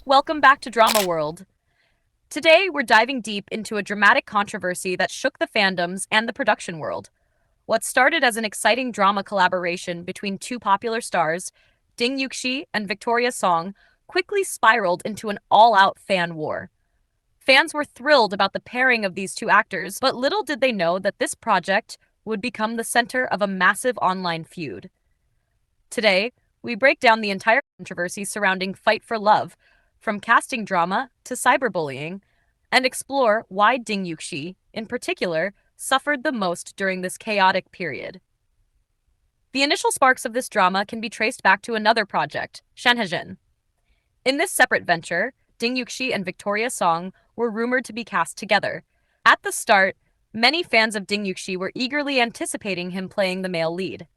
Welcome back to Drama World. Today, we're diving deep into a dramatic controversy that shook the fandoms and the production world. What started as an exciting drama collaboration between two popular stars, Ding Yuxi and Victoria Song, quickly spiraled into an all-out fan war. Fans were thrilled about the pairing of these two actors, but little did they know that this project would become the center of a massive online feud. Today, we break down the entire controversy surrounding Fight for Love, from casting drama to cyberbullying, and explore why Ding Yuxi, in particular, suffered the most during this chaotic period. The initial sparks of this drama can be traced back to another project, Shanhezhen. In this separate venture, Ding Yuxi and Victoria Song were rumored to be cast together. At the start, many fans of Ding Yuxi were eagerly anticipating him playing the male lead.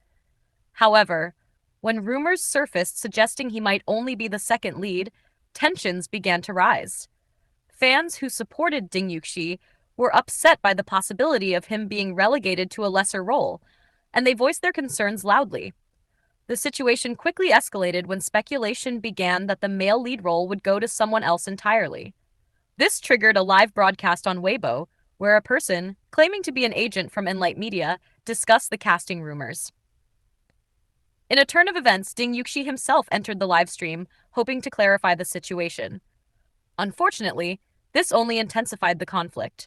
However, when rumors surfaced suggesting he might only be the second lead, tensions began to rise. Fans who supported Ding Yuxi were upset by the possibility of him being relegated to a lesser role, and they voiced their concerns loudly. The situation quickly escalated when speculation began that the male lead role would go to someone else entirely. This triggered a live broadcast on Weibo, where a person, claiming to be an agent from Enlight Media, discussed the casting rumors. In a turn of events, Ding Yuxi himself entered the live stream, hoping to clarify the situation. Unfortunately, this only intensified the conflict.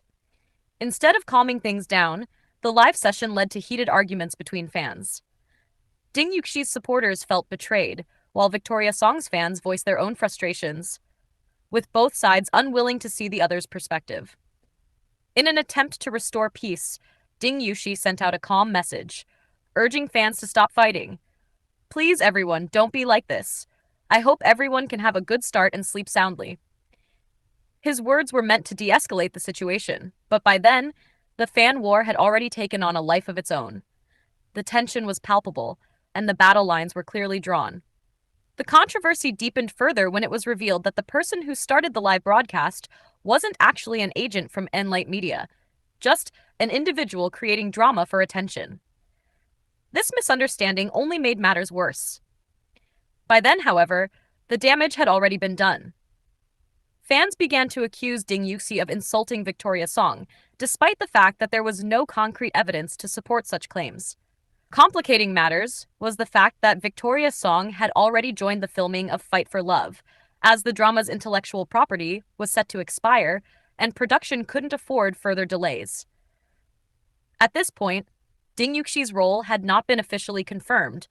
Instead of calming things down, the live session led to heated arguments between fans. Ding Yuxi's supporters felt betrayed, while Victoria Song's fans voiced their own frustrations, with both sides unwilling to see the other's perspective. In an attempt to restore peace, Ding Yuxi sent out a calm message, urging fans to stop fighting. "Please, everyone, don't be like this. I hope everyone can have a good start and sleep soundly." His words were meant to de-escalate the situation, but by then, the fan war had already taken on a life of its own. The tension was palpable, and the battle lines were clearly drawn. The controversy deepened further when it was revealed that the person who started the live broadcast wasn't actually an agent from Enlight Media, just an individual creating drama for attention. This misunderstanding only made matters worse. By then, however, the damage had already been done. Fans began to accuse Ding Yuxi of insulting Victoria Song, despite the fact that there was no concrete evidence to support such claims. Complicating matters was the fact that Victoria Song had already joined the filming of Fight for Love, as the drama's intellectual property was set to expire and production couldn't afford further delays. At this point, Ding Yuxi's role had not been officially confirmed,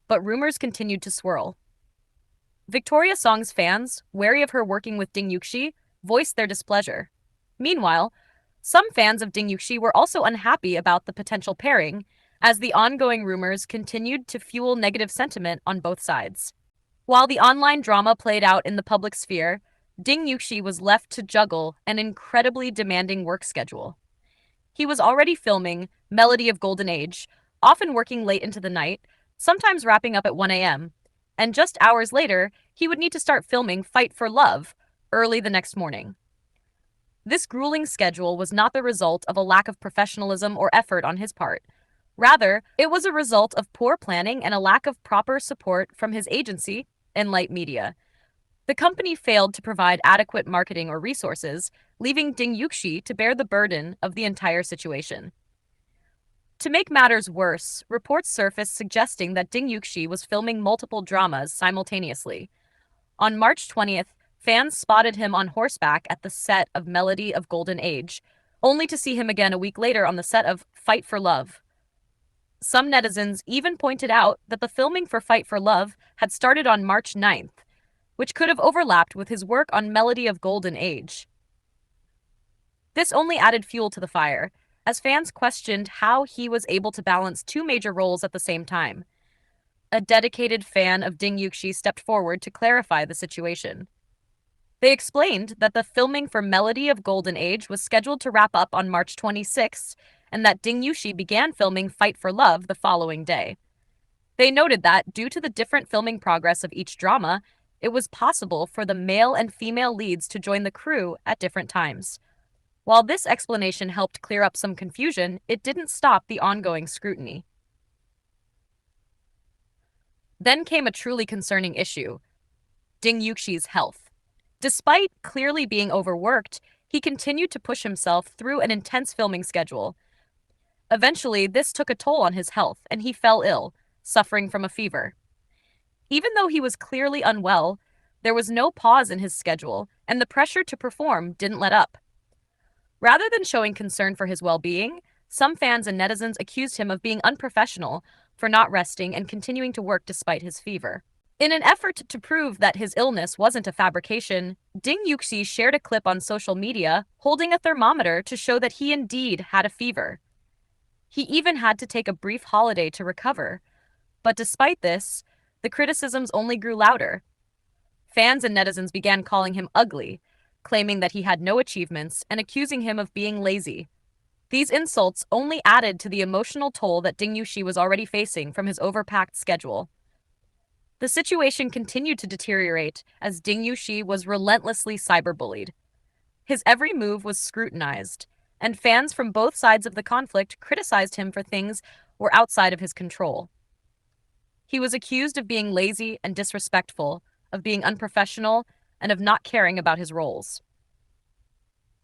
but rumors continued to swirl. Victoria Song's fans, wary of her working with Ding Yuxi, voiced their displeasure. Meanwhile, some fans of Ding Yuxi were also unhappy about the potential pairing, as the ongoing rumors continued to fuel negative sentiment on both sides. While the online drama played out in the public sphere, Ding Yuxi was left to juggle an incredibly demanding work schedule. He was already filming Melody of Golden Age, often working late into the night, sometimes wrapping up at 1 a.m., and just hours later, he would need to start filming Fight for Love early the next morning. This grueling schedule was not the result of a lack of professionalism or effort on his part. Rather, it was a result of poor planning and a lack of proper support from his agency, Enlight Media. The company failed to provide adequate marketing or resources, leaving Ding Yuxi to bear the burden of the entire situation. To make matters worse, reports surfaced suggesting that Ding Yuxi was filming multiple dramas simultaneously. On March 20th, fans spotted him on horseback at the set of Melody of Golden Age, only to see him again a week later on the set of Fight for Love. Some netizens even pointed out that the filming for Fight for Love had started on March 9th, which could have overlapped with his work on Melody of Golden Age. This only added fuel to the fire, as fans questioned how he was able to balance two major roles at the same time. A dedicated fan of Ding Yuxi stepped forward to clarify the situation. They explained that the filming for Melody of Golden Age was scheduled to wrap up on March 26th, and that Ding Yuxi began filming Fight for Love the following day. They noted that, due to the different filming progress of each drama, it was possible for the male and female leads to join the crew at different times. While this explanation helped clear up some confusion, it didn't stop the ongoing scrutiny. Then came a truly concerning issue: Ding Yuxi's health. Despite clearly being overworked, he continued to push himself through an intense filming schedule. Eventually, this took a toll on his health, and he fell ill, suffering from a fever. Even though he was clearly unwell, there was no pause in his schedule, and the pressure to perform didn't let up. Rather than showing concern for his well being, some fans and netizens accused him of being unprofessional for not resting and continuing to work despite his fever. In an effort to prove that his illness wasn't a fabrication, Ding Yuxi shared a clip on social media holding a thermometer to show that he indeed had a fever. He even had to take a brief holiday to recover. But despite this, the criticisms only grew louder. Fans and netizens began calling him ugly, claiming that he had no achievements and accusing him of being lazy. These insults only added to the emotional toll that Ding Yuxi was already facing from his overpacked schedule. The situation continued to deteriorate as Ding Yuxi was relentlessly cyberbullied. His every move was scrutinized, and fans from both sides of the conflict criticized him for things were outside of his control. He was accused of being lazy and disrespectful, of being unprofessional, and of not caring about his roles.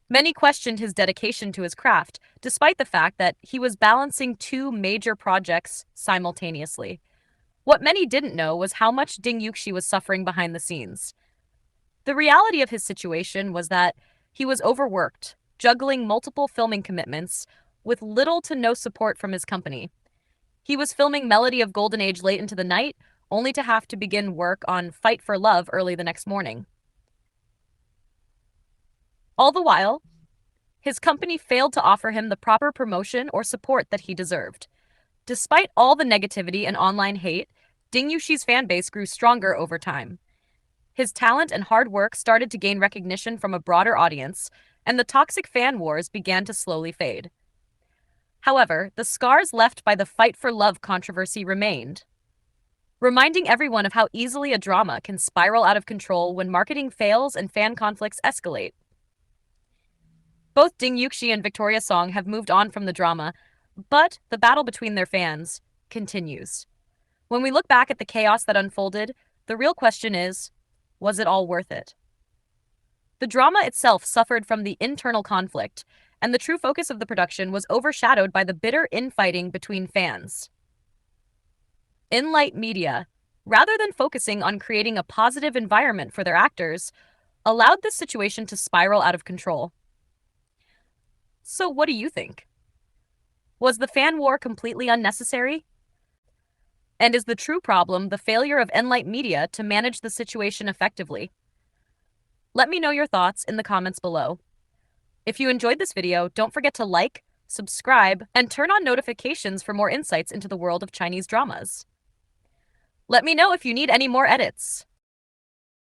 Many questioned his dedication to his craft, despite the fact that he was balancing two major projects simultaneously. What many didn't know was how much Ding Yuxi was suffering behind the scenes. The reality of his situation was that he was overworked, juggling multiple filming commitments with little to no support from his company. He was filming Melody of Golden Age late into the night, only to have to begin work on Fight for Love early the next morning. All the while, his company failed to offer him the proper promotion or support that he deserved. Despite all the negativity and online hate, Ding Yuxi's fanbase grew stronger over time. His talent and hard work started to gain recognition from a broader audience, and the toxic fan wars began to slowly fade. However, the scars left by the Fight for Love controversy remained, reminding everyone of how easily a drama can spiral out of control when marketing fails and fan conflicts escalate. Both Ding Yuxi and Victoria Song have moved on from the drama, but the battle between their fans continues. When we look back at the chaos that unfolded, the real question is, was it all worth it? The drama itself suffered from the internal conflict, and the true focus of the production was overshadowed by the bitter infighting between fans. Enlight Media, rather than focusing on creating a positive environment for their actors, allowed this situation to spiral out of control. So what do you think? Was the fan war completely unnecessary? And is the true problem the failure of Enlight Media to manage the situation effectively? Let me know your thoughts in the comments below. If you enjoyed this video, don't forget to like, subscribe, and turn on notifications for more insights into the world of Chinese dramas. Let me know if you need any more edits.